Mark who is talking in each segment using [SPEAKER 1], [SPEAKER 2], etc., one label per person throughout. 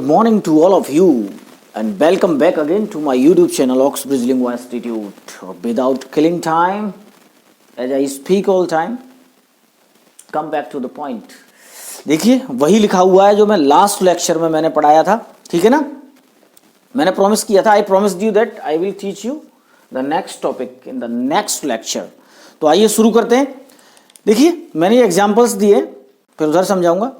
[SPEAKER 1] morning to all of you and welcome back again to my YouTube channel Oxbridge Lingua Institute. Without killing time, as I speak all time, come back to the point. देखिए वही लिखा हुआ है जो मैं last lecture में मैंने पढ़ाया था, ठीक है ना। मैंने प्रॉमिस किया था, आई promised you that I will teach you the next topic in the next lecture. तो आइए शुरू करते हैं। देखिए मैंने ये एग्जाम्पल्स दिए, फिर उधर समझाऊंगा।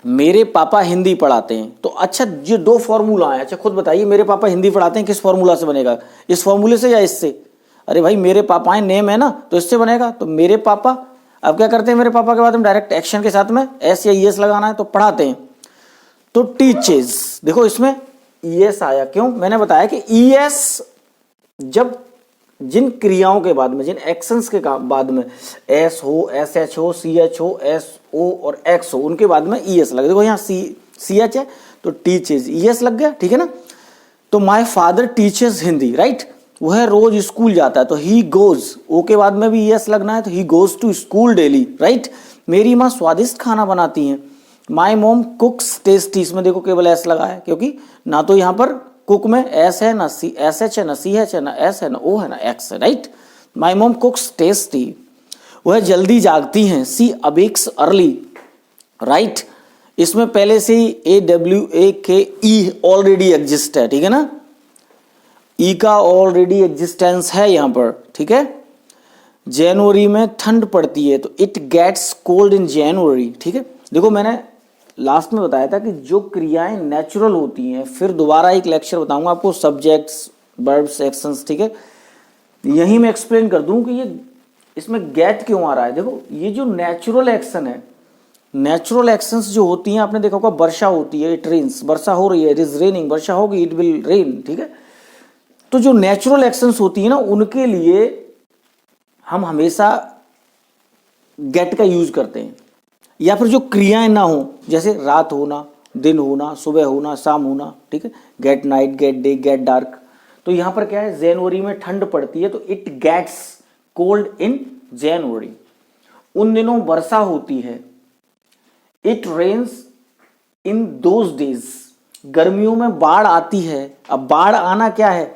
[SPEAKER 1] मेरे पापा हिंदी पढ़ाते हैं, तो अच्छा ये दो फॉर्मूला है। अच्छा खुद बताइए, मेरे पापा हिंदी पढ़ाते हैं किस फॉर्मूला से बनेगा, इस फॉर्मूले से या इससे? अरे भाई मेरे पापा नेम है ना, तो इससे बनेगा। तो मेरे पापा, अब क्या करते हैं मेरे पापा के बाद हम डायरेक्ट एक्शन के साथ में एस या ईएस लगाना है, तो पढ़ाते हैं। तो टीचेस, देखो इसमें ईएस आया, क्यों? मैंने बताया कि ईएस जब जिन क्रियाओं के बाद में, जिन एक्शंस के बाद में एस हो, एस एच हो, सी एच हो, एस ओ और एक्स हो, उनके बाद में ईएस लगे। देखो यहाँ सी एच है तो टीचेस, ईएस लग गया, ठीक है ना। तो my father teaches Hindi, right, वह रोज स्कूल जाता है, तो ही गोज, ओ के बाद में भी ईएस लगना है, तो he goes to school daily, right. मेरी माँ स्वादिष्ट खाना बनाती हैं। माई मोम कुक्स टेस्टी, इसमें देखो केवल एस लगा है, क्योंकि ना तो यहाँ पर कुक में एस है, ना सी एस एच है, ना सी एच है, ना एस है, ना ओ है, ना एक्स है, राइट। माई मोम कुक्स टेस्टी, वह जल्दी जागती हैं। सी अवेक्स अर्ली, राइट। इसमें पहले से ही ए डब्ल्यू ए के ई ऑलरेडी एग्जिस्ट है, ठीक है ना। ई का ऑलरेडी एग्जिस्टेंस है यहाँ पर, ठीक है। जनवरी में ठंड पड़ती है, तो इट गेट्स कोल्ड इन जनवरी, ठीक है। देखो मैंने लास्ट में बताया था कि जो क्रियाएं नेचुरल होती हैं, फिर दोबारा एक लेक्चर बताऊंगा आपको सब्जेक्ट्स, वर्ब्स, एक्शंस, ठीक है। यहीं मैं एक्सप्लेन कर दूं कि ये इसमें गेट क्यों आ रहा है। देखो ये जो नेचुरल एक्शन है, नेचुरल एक्शंस जो होती हैं, आपने देखा होगा वर्षा होती है, इट रेन्स, वर्षा हो रही है, इट इज रेनिंग, वर्षा होगी, इट विल रेन, ठीक है। तो जो नेचुरल एक्शंस होती है ना, उनके लिए हम हमेशा गेट का यूज करते हैं। या फिर जो क्रियाएं ना हो, जैसे रात होना, दिन होना, सुबह होना, शाम होना, ठीक है। Get night, get day, get dark. तो यहां पर क्या है, जनवरी में ठंड पड़ती है, तो it gets cold in January. उन दिनों वर्षा होती है, it rains in those days. गर्मियों में बाढ़ आती है। अब बाढ़ आना क्या है,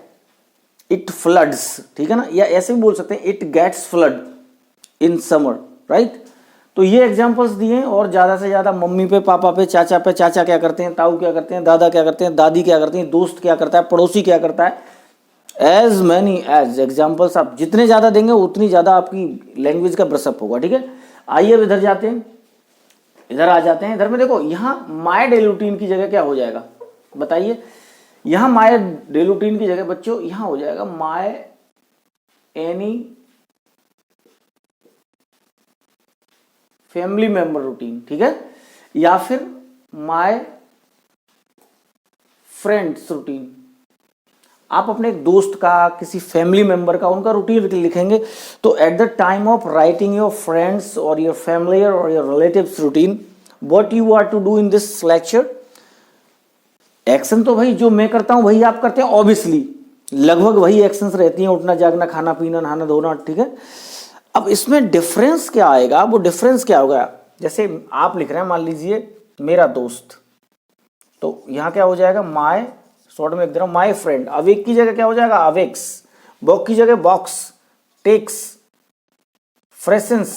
[SPEAKER 1] इट फ्लड्स, ठीक है ना। या ऐसे भी बोल सकते हैं it gets flood in summer, right. तो ये एग्जांपल्स दिए, और ज्यादा से ज्यादा मम्मी पे, पापा पे, चाचा पे, चाचा क्या करते हैं, ताऊ क्या करते हैं, दादा क्या करते हैं, दादी क्या करती हैं, दोस्त क्या करता है, पड़ोसी क्या करता है, एज मैनी एज एग्जाम्पल्स आप जितने ज्यादा देंगे उतनी ज्यादा आपकी लैंग्वेज का ब्रशअप होगा, ठीक है। आइए अब इधर जाते हैं, इधर आ जाते हैं। इधर में देखो यहाँ माय डेली रूटीन की जगह क्या हो जाएगा, बताइए। यहाँ माय डेली रूटीन की जगह बच्चों यहाँ हो जाएगा my any family member routine, ठीक है। या फिर माय फ्रेंड्स रूटीन। आप अपने एक दोस्त का, किसी फैमिली मेंबर का, उनका रूटीन लिखेंगे। तो at the time of writing your friends और योर फैमिली और your relatives routine, what you are to do in this lecture. Action तो भाई जो मैं करता हूं वही आप करते हैं, ऑब्वियसली लगभग वही एक्शंस रहती हैं, उठना, जागना, खाना पीना, नहाना धोना, ठीक है। अब इसमें डिफरेंस क्या आएगा, वो डिफरेंस क्या होगा। जैसे आप लिख रहे हैं, मान लीजिए मेरा दोस्त, तो यहां क्या हो जाएगा, माय, शॉर्ट में लिख दे रहा हूं माय फ्रेंड। अवेक की जगह क्या हो जाएगा, अवेक्स। बॉक की जगह box, tax, freshens,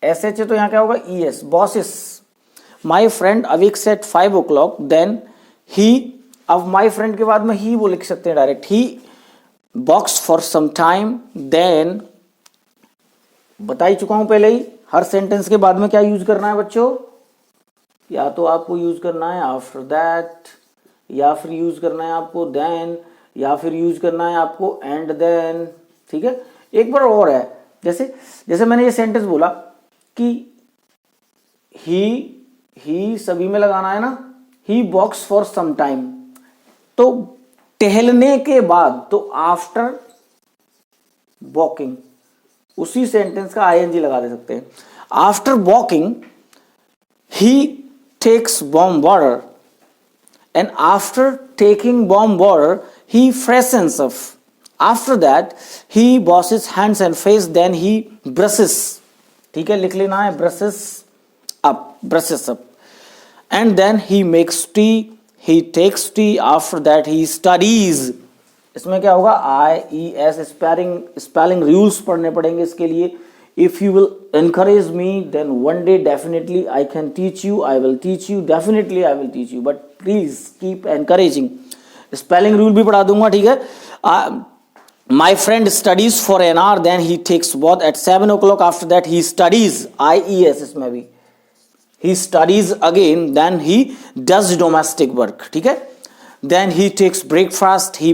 [SPEAKER 1] S H है तो यहां क्या होगा, E S, bosses. My friend awakes at 5 o'clock, then he. अब माय फ्रेंड के बाद में ही वो लिख सकते हैं direct, he walks for some time, then. बता ही चुका हूं पहले ही, हर सेंटेंस के बाद में क्या यूज करना है बच्चों, या तो आपको यूज करना है आफ्टर दैट, या फिर यूज करना है आपको देन, या फिर यूज करना है आपको एंड देन, ठीक है। एक बार और है, जैसे मैंने ये सेंटेंस बोला कि ही सभी में लगाना है ना, ही वॉक्स फॉर सम टाइम, तो टहलने के बाद, तो आफ्टर वॉकिंग, उसी सेंटेंस का आईएनजी लगा दे सकते हैं। After walking he takes warm water, and after taking warm water he freshens up. After that he washes hands and face, then he brushes, ठीक है, लिख लेना है brushes up, brushes up. and then he makes tea, he takes tea, after that he studies. इसमें क्या होगा, IES spelling rules पढ़ने पड़ेंगे इसके लिए. If you will encourage me, then one day definitely I can teach you, I will teach you, definitely I will teach you, but please keep encouraging. Spelling rule भी पढ़ा दूंगा, ठीक है. My friend studies for an hour, then he takes bath at 7 o'clock, after that he studies, IES इसमें भी, he studies again, then he does domestic work, ठीक है. Then he takes breakfast, he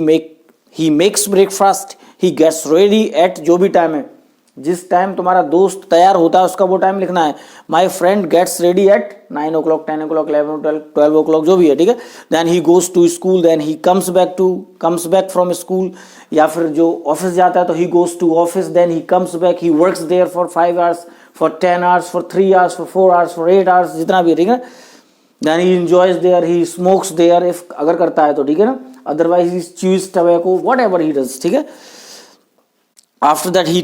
[SPEAKER 1] makes breakfast, he gets ready at, जो भी time है, जिस time तुम्हारा दोस्त तैयार होता है उसका वो टाइम लिखना है. My friend gets ready at 9 o'clock, 10 o'clock, 11, 12 o'clock, जो भी है, ठीक है. Then he goes to school, then he comes back from school, या फिर जो ऑफिस जाता है तो he goes to office, then he comes back, he works there for 5 hours, for 10 hours, for 3 hours, for 4 hours, for 8 hours, जितना भी है, ठीक है. Then he enjoys there, he smokes there, if अगर करता है तो, ठीक है ना. Otherwise he choose tobacco, what ever he does, ठीक है. After that he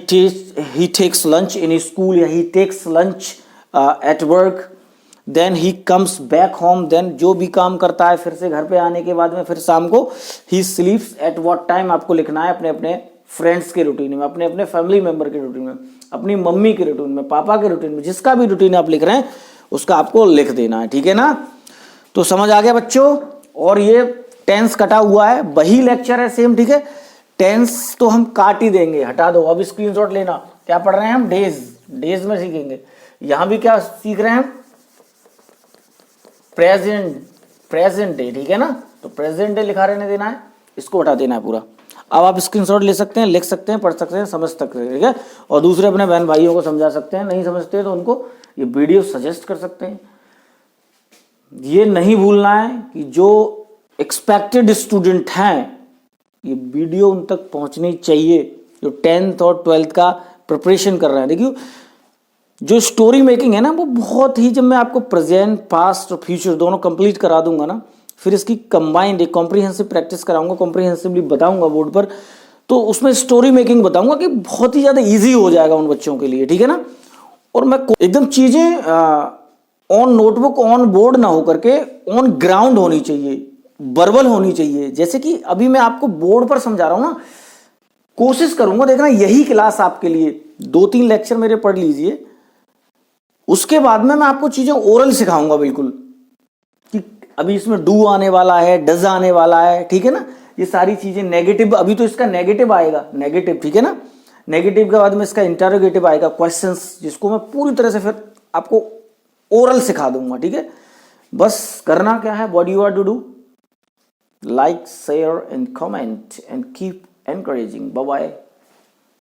[SPEAKER 1] takes lunch in his school, या he takes lunch at work, then he comes back home, then जो भी काम करता है फिर से घर पे आने के बाद में फिर शाम को he sleeps at what time आपको लिखना है अपने अपने फ्रेंड्स के रूटीन में, अपने अपने फैमिली मेंबर के रूटीन में, अपनी मम्मी के रूटीन में, पापा के रूटीन में, जिसका भी रूटीन आप लिख रहे हैं उसका आपको लिख देना है, ठीक है ना. तो समझ आ गया बच्चों. और ये टेंस कटा हुआ है, वही लेक्चर है सेम, ठीक है. टेंस तो हम काट ही देंगे, हटा दो. अब स्क्रीनशॉट लेना. क्या पढ़ रहे हैं हम, डेज में सीखेंगे. यहां भी क्या सीख रहे हैं हम, प्रेजेंट डे, ठीक है ना. तो प्रेजेंट डे लिखा रहने देना है, इसको हटा देना है पूरा. अब आप स्क्रीनशॉट ले सकते हैं, लिख सकते हैं, पढ़ सकते हैं, समझ सकते हैं, ठीक है. और दूसरे अपने बहन भाइयों को समझा सकते हैं, नहीं समझते तो उनको ये वीडियो सजेस्ट कर सकते हैं. ये नहीं भूलना है कि जो एक्सपेक्टेड स्टूडेंट हैं ये वीडियो उन तक पहुंचनी चाहिए, जो 10th और 12th का प्रिपरेशन कर रहे हैं. देखिए जो स्टोरी मेकिंग है ना, वो बहुत ही, जब मैं आपको प्रेजेंट, पास्ट और फ्यूचर दोनों कंप्लीट करा दूंगा ना, फिर इसकी कंबाइंड एक कॉम्प्रिहेंसिव प्रैक्टिस कराऊंगा, कॉम्प्रिहेंसिवली बताऊंगा बोर्ड पर, तो उसमें स्टोरी मेकिंग बताऊंगा कि बहुत ही ज़्यादा ईजी हो जाएगा उन बच्चों के लिए, ठीक है ना. और मैं एकदम चीज़ें ऑन नोटबुक, ऑन बोर्ड ना हो करके ऑन ग्राउंड होनी चाहिए, वर्बल होनी चाहिए. जैसे कि अभी मैं आपको बोर्ड पर समझा रहा हूं ना, कोशिश करूंगा, देखना यही क्लास आपके लिए. 2-3 लेक्चर मेरे पढ़ लीजिए, उसके बाद में मैं आपको चीजें ओरल सिखाऊंगा बिल्कुल, कि अभी इसमें डू आने वाला है, डज आने वाला है, ठीक है ना. ये सारी चीजें नेगेटिव, अभी तो इसका नेगेटिव आएगा, नेगेटिव, ठीक है ना. नेगेटिव के बाद में इसका इंटरोगेटिव आएगा, क्वेश्चंस, जिसको मैं पूरी तरह से फिर आपको ओरल सिखा दूंगा, ठीक है. बस करना क्या है, what you are to do, like, share and comment and keep encouraging. Bye bye.